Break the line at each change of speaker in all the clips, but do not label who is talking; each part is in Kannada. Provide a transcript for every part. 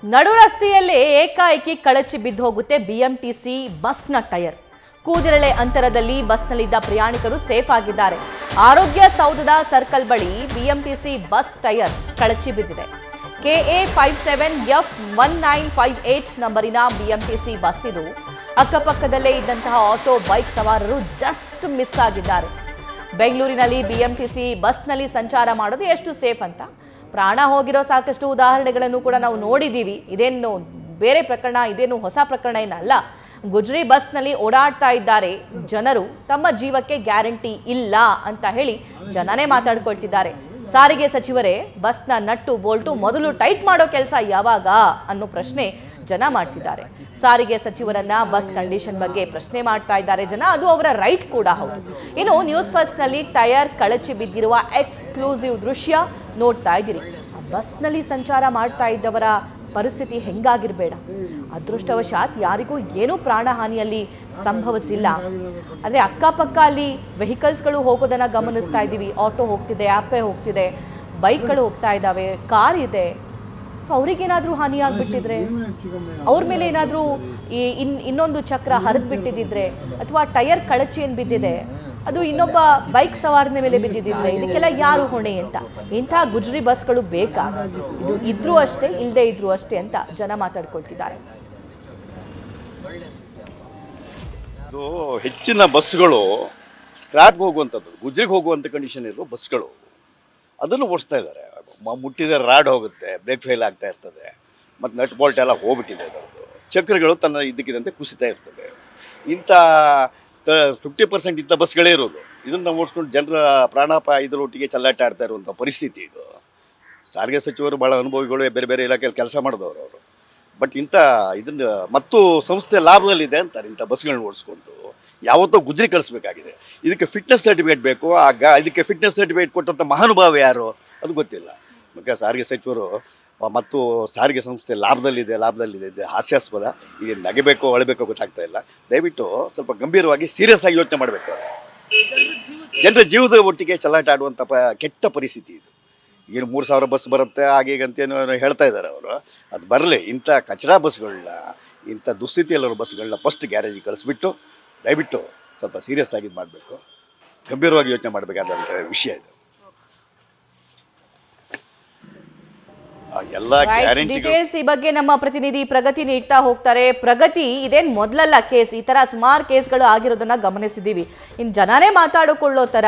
ನಡು ರಸ್ತೆಯಲ್ಲೇ ಏಕಾಏಕಿ ಕಳಚಿ ಬಿದ್ದು ಹೋಗುತ್ತೆ ಬಿಎಂಟಿಸಿ ಬಸ್ನ ಟೈರ್. ಕೂದಿರಳೆ ಅಂತರದಲ್ಲಿ ಬಸ್ನಲ್ಲಿದ್ದ ಪ್ರಯಾಣಿಕರು ಸೇಫ್ ಆಗಿದ್ದಾರೆ. ಆರೋಗ್ಯ ಸೌಧದ ಸರ್ಕಲ್ ಬಳಿ ಬಿಎಂಟಿಸಿ ಬಸ್ ಟೈರ್ ಕಳಚಿ ಬಿದ್ದಿದೆ. KA57F1958 ನಂಬರಿನ ಬಿಎಂಟಿಸಿ ಬಸ್ ಇದು. ಅಕ್ಕಪಕ್ಕದಲ್ಲೇ ಇದ್ದಂತಹ ಆಟೋ ಬೈಕ್ ಸವಾರರು ಜಸ್ಟ್ ಮಿಸ್ ಆಗಿದ್ದಾರೆ. ಬೆಂಗಳೂರಿನಲ್ಲಿ ಬಿಎಂಟಿಸಿ ಬಸ್ನಲ್ಲಿ ಸಂಚಾರ ಮಾಡೋದು ಎಷ್ಟು ಸೇಫ್ ಅಂತ ಪ್ರಾಣ ಹೋಗಿರೋ ಸಾಕಷ್ಟು ಉದಾಹರಣೆಗಳನ್ನು ಕೂಡ ನಾವು ನೋಡಿದ್ದೀವಿ. ಇದೇನು ಬೇರೆ ಪ್ರಕರಣ, ಇದೇನು ಹೊಸ ಪ್ರಕರಣ ಏನಲ್ಲ. ಗುಜರಿ ಬಸ್ನಲ್ಲಿ ಓಡಾಡ್ತಾ ಇದ್ದಾರೆ ಜನರು. ತಮ್ಮ ಜೀವಕ್ಕೆ ಗ್ಯಾರಂಟಿ ಇಲ್ಲ ಅಂತ ಹೇಳಿ ಜನನೇ ಮಾತಾಡ್ಕೊಳ್ತಿದ್ದಾರೆ. ಸಾರಿಗೆ ಸಚಿವರೇ ಬಸ್ನ ನಟ್ಟು ಬೋಲ್ಟು ಮೊದಲು ಟೈಟ್ ಮಾಡೋ ಕೆಲಸ ಯಾವಾಗ ಅನ್ನೋ ಪ್ರಶ್ನೆ ಜನ ಮಾಡ್ತಿದ್ದಾರೆ. ಸಾರಿಗೆ ಸಚಿವರನ್ನ ಬಸ್ ಕಂಡೀಷನ್ ಬಗ್ಗೆ ಪ್ರಶ್ನೆ ಮಾಡ್ತಾ ಇದ್ದಾರೆ ಜನ. ಅದು ಅವರ ರೈಟ್ ಕೂಡ ಹೌದು. ಇನ್ನು ನ್ಯೂಸ್ ಫಸ್ಟ್ ನಲ್ಲಿ ಟೈರ್ ಕಳಚಿ ಬಿದ್ದಿರುವ ಎಕ್ಸ್ಕ್ಲೂಸಿವ್ ದೃಶ್ಯ ನೋಡ್ತಾ ಇದ್ದೀರಿ. ಬಸ್ನಲ್ಲಿ ಸಂಚಾರ ಮಾಡ್ತಾ ಇದ್ದವರ ಪರಿಸ್ಥಿತಿ ಹೆಂಗಾಗಿರ್ಬೇಡ. ಅದೃಷ್ಟವಶಾತ್ ಯಾರಿಗೂ ಏನೂ ಪ್ರಾಣಹಾನಿಯಲ್ಲಿ ಸಂಭವಿಸಿಲ್ಲ. ಆದರೆ ಅಕ್ಕಪಕ್ಕ ಅಲ್ಲಿ ವೆಹಿಕಲ್ಸ್ಗಳು ಹೋಗೋದನ್ನ ಗಮನಿಸ್ತಾ ಇದ್ದೀವಿ. ಆಟೋ ಹೋಗ್ತಿದೆ, ಆಪೆ ಹೋಗ್ತಿದೆ, ಬೈಕ್ಗಳು ಹೋಗ್ತಾ ಇದ್ದಾವೆ, ಕಾರ್ ಇದೆ. ಸೊ ಅವ್ರಿಗೇನಾದರೂ ಹಾನಿ ಆಗ್ಬಿಟ್ಟಿದ್ರೆ, ಅವ್ರ ಮೇಲೆ ಏನಾದರೂ ಇನ್ನೊಂದು ಚಕ್ರ ಹರಿದು ಬಿಟ್ಟಿದ್ದಿದ್ರೆ, ಅಥವಾ ಟೈರ್ ಕಳಚಿ ಏನು ಬಿದ್ದಿದೆ ಅದು ಇನ್ನೊಬ್ಬ ಬೈಕ್ ಸವಾರನ ಮೇಲೆ ಬಿದ್ದಿದ್ದಿದ್ರೆ, ಇದಕ್ಕೆಲ್ಲ ಯಾರು ಹೊಣೆ ಅಂತ. ಇಂಥ ಗುಜರಿ ಬಸ್ಗಳು ಬೇಕಾ? ಇದು ಇದ್ರೂ ಅಷ್ಟೇ, ಇಲ್ಲದೆ ಇದ್ರೂ ಅಷ್ಟೇ ಅಂತ ಜನ ಮಾತಾಡ್ಕೊಳ್ತಿದ್ದಾರೆ.
ಇದು ಹೆಚ್ಚಿನ ಬಸ್ಗಳು ಸ್ಕ್ರಾಪ್ಗೆ ಹೋಗುವಂಥದ್ದು, ಗುಜರಿಗೆ ಹೋಗುವಂಥ ಕಂಡೀಷನ್ ಇರೋ ಬಸ್ಗಳು ಅದನ್ನು ಓಡಿಸ್ತಾ ಇದ್ದಾರೆ. ಮುಟ್ಟಿದ ರಾಡ್ ಹೋಗುತ್ತೆ, ಬ್ರೇಕ್ ಫೇಲ್ ಆಗ್ತಾ ಇರ್ತದೆ, ಮತ್ತು ನಟ್ ಬೋಲ್ಟ್ ಎಲ್ಲ ಹೋಗ್ಬಿಟ್ಟಿದೆ. ಅದರದ್ದು ಚಕ್ರಗಳು ತನ್ನ ಇದಕ್ಕಿದಂತೆ ಕುಸಿತಾ ಇರ್ತದೆ. ಇಂಥ 50% ಇಂಥ ಬಸ್ಗಳೇ ಇರೋದು. ಇದನ್ನು ನಾವು ಓಡಿಸ್ಕೊಂಡು ಜನರ ಪ್ರಾಣಾಪಾಯ ಇದರೊಟ್ಟಿಗೆ ಚೆಲ್ಲಾಟ ಆಡ್ತಾ ಇರುವಂಥ ಪರಿಸ್ಥಿತಿ ಇದು. ಸಾರಿಗೆ ಸಚಿವರು ಭಾಳ ಅನುಭವಿಗಳು, ಬೇರೆ ಬೇರೆ ಇಲಾಖೆಯಲ್ಲಿ ಕೆಲಸ ಮಾಡಿದವರು ಅವರು. ಬಟ್ ಇಂಥ ಇದನ್ನು ಮತ್ತು ಸಂಸ್ಥೆ ಲಾಭದಲ್ಲಿದೆ ಅಂತಾರೆ ಇಂಥ ಬಸ್ಗಳನ್ನ ಓಡಿಸ್ಕೊಂಡು. ಯಾವತ್ತೋ ಗುಜರಿ ಕಳಿಸ್ಬೇಕಾಗಿದೆ. ಇದಕ್ಕೆ ಫಿಟ್ನೆಸ್ ಸರ್ಟಿಫಿಕೇಟ್ ಬೇಕು. ಇದಕ್ಕೆ ಫಿಟ್ನೆಸ್ ಸರ್ಟಿಫಿಕೇಟ್ ಕೊಟ್ಟಂಥ ಮಹಾನುಭಾವ ಯಾರು ಅದು ಗೊತ್ತಿಲ್ಲ. ಬೇಕಾದ್ರೆ ಸಾರಿಗೆ ಸಚಿವರು ಮತ್ತು ಸಾರಿಗೆ ಸಂಸ್ಥೆ ಲಾಭದಲ್ಲಿದೆ ಹಾಸ್ಯಾಸ್ಪದ. ಈಗ ನಗೆಬೇಕೋ ಅಳಬೇಕೋ ಗೊತ್ತಾಗ್ತಾ ಇಲ್ಲ. ದಯವಿಟ್ಟು ಸ್ವಲ್ಪ ಗಂಭೀರವಾಗಿ ಸೀರಿಯಸ್ ಆಗಿ ಯೋಚನೆ ಮಾಡಬೇಕು. ಜನರ ಜೀವದ ಒಟ್ಟಿಗೆ ಚೆಲ್ಲಾಟ ಆಡುವಂಥ ಕೆಟ್ಟ ಪರಿಸ್ಥಿತಿ ಇದು. ಈಗ 3000 ಬಸ್ ಬರುತ್ತೆ ಹಾಗೀಗಂತೇನು ಹೇಳ್ತಾ ಇದ್ದಾರೆ ಅವರು. ಅದು ಬರಲಿ. ಇಂಥ ಕಚರಾ ಬಸ್ಗಳನ್ನ, ಇಂಥ ದುಸ್ಥಿತಿಯಲ್ಲಿರೋ ಬಸ್ಗಳನ್ನ ಫಸ್ಟ್ ಗ್ಯಾರೇಜಿಗೆ ಕಳಿಸ್ಬಿಟ್ಟು ದಯವಿಟ್ಟು ಸ್ವಲ್ಪ ಸೀರಿಯಸ್ ಆಗಿ ಮಾಡಬೇಕು, ಗಂಭೀರವಾಗಿ ಯೋಚನೆ ಮಾಡಬೇಕಾದಂಥ ವಿಷಯ ಇದು. ಎಲ್ಲ
ಡೀಟೇಲ್ಸ್ ಈ ಬಗ್ಗೆ ನಮ್ಮ ಪ್ರತಿನಿಧಿ ಪ್ರಗತಿ ನೀಡ್ತಾ ಹೋಗ್ತಾರೆ. ಪ್ರಗತಿ, ಇದೇನ್ ಮೊದಲಲ್ಲ ಕೇಸ್. ಈ ತರ ಸುಮಾರು ಕೇಸ್ಗಳು ಆಗಿರೋದನ್ನ ಗಮನಿಸಿದೀವಿ. ಇನ್ನು ಜನನೇ ಮಾತಾಡಿಕೊಳ್ಳೋ ತರ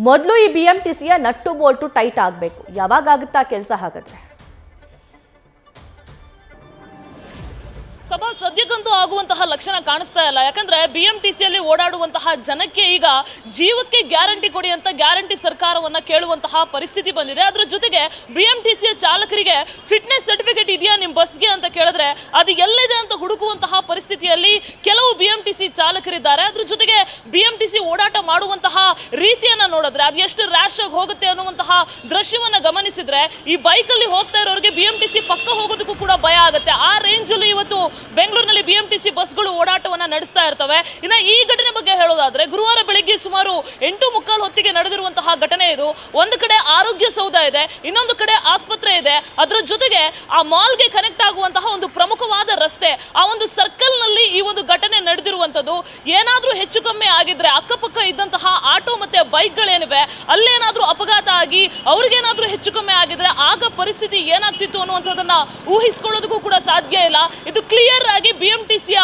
ಮೊದಲು ಈ ಬಿಎಂಟಿಸಿಯ ನಟ್ಟು ಬೋಲ್ಟು ಟೈಟ್ ಆಗಬೇಕು. ಯಾವಾಗ ಆಗುತ್ತಾ ಕೆಲಸ? ಹಾಗಾದ್ರೆ
ಸಭಾ ಸದ್ಯಕ್ಕಂತೂ ಆಗುವಂತಹ ಲಕ್ಷಣ ಕಾಣಿಸ್ತಾ ಇಲ್ಲ. ಯಾಕಂದ್ರೆ ಬಿಎಂಟಿಸಿಯಲ್ಲಿ ಓಡಾಡುವಂತಹ ಜನಕ್ಕೆ ಈಗ ಜೀವಕ್ಕೆ ಗ್ಯಾರಂಟಿ ಕೊಡಿ ಅಂತ ಗ್ಯಾರಂಟಿ ಸರ್ಕಾರವನ್ನ ಕೇಳುವಂತಹ ಪರಿಸ್ಥಿತಿ ಬಂದಿದೆ. ಅದ್ರ ಜೊತೆಗೆ ಬಿಎಂಟಿಸಿಯ ಚಾಲಕರಿಗೆ ಫಿಟ್ನೆಸ್ ಸರ್ಟಿಫಿಕೇಟ್ ಇದೆಯಾ ನಿಮ್ಮ ಬಸ್ಗೆ ಅಂತ ಕೇಳಿದ್ರೆ ಅದು ಎಲ್ಲಿದೆ ಅಂತ ಹುಡುಕುವಂತಹ ಪರಿಸ್ಥಿತಿಯಲ್ಲಿ ಕೆಲವು ಬಿಎಂಟಿಸಿ ಚಾಲಕರಿದ್ದಾರೆ. ಅದ್ರ ಜೊತೆಗೆ ಬಿಎಂಟಿಸಿ ಓಡಾಟ ಮಾಡುವಂತಹ ರೀತಿಯನ್ನ ನೋಡಿದ್ರೆ ಅದು ಎಷ್ಟು ರ್ಯಾಶ್ ಆಗಿ ಹೋಗುತ್ತೆ ಅನ್ನುವಂತಹ ದೃಶ್ಯವನ್ನ ಗಮನಿಸಿದ್ರೆ ಈ ಬೈಕ್ ಅಲ್ಲಿ ಹೋಗ್ತಾ ಇರೋರಿಗೆ ಬಿಎಂಟಿಸಿ ಪಕ್ಕ ಹೋಗೋದಕ್ಕೂ ಕೂಡ ಭಯ ಆಗುತ್ತೆ. ಆ ರೇಂಜ್ ಅಲ್ಲಿ ಇವತ್ತು ಬೆಂಗಳೂರಿನಲ್ಲಿ ಬಿಎಂಟಿಸಿ ಬಸ್ಗಳು ಓಡಾಟವನ್ನ ನಡೆಸ್ತಾ ಇರ್ತವೆ. ಇನ್ನು ಈ ಘಟನೆ ಬಗ್ಗೆ ಹೇಳೋದಾದ್ರೆ ಗುರುವಾರ ಬೆಳಿಗ್ಗೆ ಸುಮಾರು 8:45 ಹೊತ್ತಿಗೆ ನಡೆದಿರುವಂತಹ ಘಟನೆ ಇದು. ಒಂದು ಕಡೆ ಆರೋಗ್ಯ ಸೌಧ ಇದೆ, ಇನ್ನೊಂದು ಕಡೆ ಆಸ್ಪತ್ರೆ ಇದೆ. ಅದರ ಜೊತೆಗೆ ಆ ಮಾಲ್ಗೆ ಕನೆಕ್ಟ್ ಆಗುವಂತಹ ಒಂದು ಪ್ರಮುಖವಾದ ರಸ್ತೆ, ಆ ಒಂದು ಸರ್ಕಲ್ ನಲ್ಲಿ ಈ ಒಂದು ಘಟನೆ ನಡೆದಿರುವಂತದ್ದು. ಏನಾದ್ರೂ ಹೆಚ್ಚು ಕಮ್ಮಿ ಆಗಿದ್ರೆ ಅಕ್ಕಪಕ್ಕ ಇದ್ದಂತಹ ಆಟೋ ಮತ್ತೆ ಬೈಕ್ ಗಳೇನಿವೆ ಅಲ್ಲೇನಾದ್ರೂ ಅಪಘಾತ ಆಗಿ ಅವ್ರಿಗೇನಾದ್ರೂ ಹೆಚ್ಚು ಕಮ್ಮಿ ಆಗಿದ್ರೆ ಆಗ ಪರಿಸ್ಥಿತಿ ಏನಾಗ್ತಿತ್ತು ಅನ್ನುವಂಥದ್ದನ್ನ ಊಹಿಸಿಕೊಳ್ಳೋದಕ್ಕೂ ಕೂಡ ಸಾಧ್ಯ ಇಲ್ಲ. ಇದು ಕ್ಲಿಯರ್ ಆಗಿ ಬಿಎಂಟಿಸಿಯ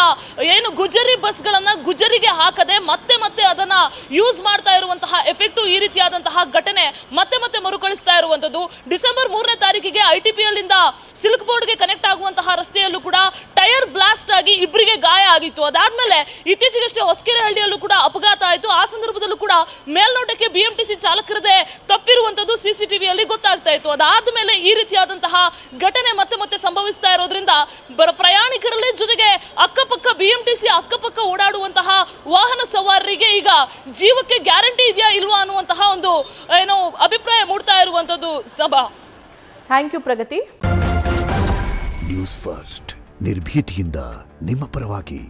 ಏನು ಗುಜರಿ ಬಸ್ಗಳನ್ನ ಗುಜರಿಗೆ ಹಾಕದೆ ಮತ್ತೆ ಮತ್ತೆ ಅದನ್ನ ಯೂಸ್ ಮಾಡ್ತಾ ಇರುವಂತಹ ಎಫೆಕ್ಟ್ ಈ ರೀತಿಯಾದಂತಹ ಘಟನೆ ಮತ್ತೆ ಮತ್ತೆ ಮರುಕಳಿಸ್ತಾ ಇರುವಂತದ್ದು. ಡಿಸೆಂಬರ್ 3ನೇ ತಾರೀಕಿಗೆ ITPL ಇಂದ ಸಿಲ್ಕ್ ಬೋರ್ಡ್ಗೆ ಕನೆಕ್ಟ್ ಆಗುವಂತಹ ರಸ್ತೆಯಲ್ಲೂ ಕೂಡ ಟೈರ್ ಬ್ಲಾಸ್ಟ್ ಆಗಿ ಇಬ್ಬರಿಗೆ ಗಾಯ ಆಗಿತ್ತು. ಅದಾದ್ಮೇಲೆ ಇತ್ತೀಚೆಗಷ್ಟೇ ಹೊಸಕೆರೆಹಳ್ಳಿಯಲ್ಲೂ ಕೂಡ ಅಪಘಾತ ಆಯಿತು. ಆ ಸಂದರ್ಭದಲ್ಲೂ ಕೂಡ ಮೇಲ್ನೋಟಕ್ಕೆ ಬಿಎಂಟಿಸಿ ಚಾಲಕರದೇ ತಪ್ಪಿರುವಂತದ್ದು CCTVಯಲ್ಲಿ ಗೊತ್ತಾಗ್ತಾ ಇತ್ತು. ಅದಾದ್ಮೇಲೆ ಈ ರೀತಿಯಾದಂತಹ ಘಟನೆ ಮತ್ತೆ ಮತ್ತೆ ಸಂಭವಿಸ್ತಾ ಇರೋದ್ರಿಂದ ಪ್ರಯಾಣಿಕರಲ್ಲಿ ಜೊತೆಗೆ ಅಕ್ಕಪಕ್ಕ ಬಿಎಂಟಿಸಿ ಅಕ್ಕಪಕ್ಕ ಓಡಾಡುವಂತಹ ವಾಹನ ಸವಾರರಿಗೆ ಈಗ ಜೀವಕ್ಕೆ ಗ್ಯಾರಂಟಿ ಇದೆಯಾ ಇಲ್ವಾ ಅನ್ನುವಂತಹ ಒಂದು ಏನೋ ಅಭಿಪ್ರಾಯ ಮೂಡ್ತಾ ಇರುವಂತದ್ದು. Sabha,
thank you Pragati.
News First ನಿರ್ಭೀತಿಯಿಂದ ನಿಮ್ಮ ಪರವಾಗಿ.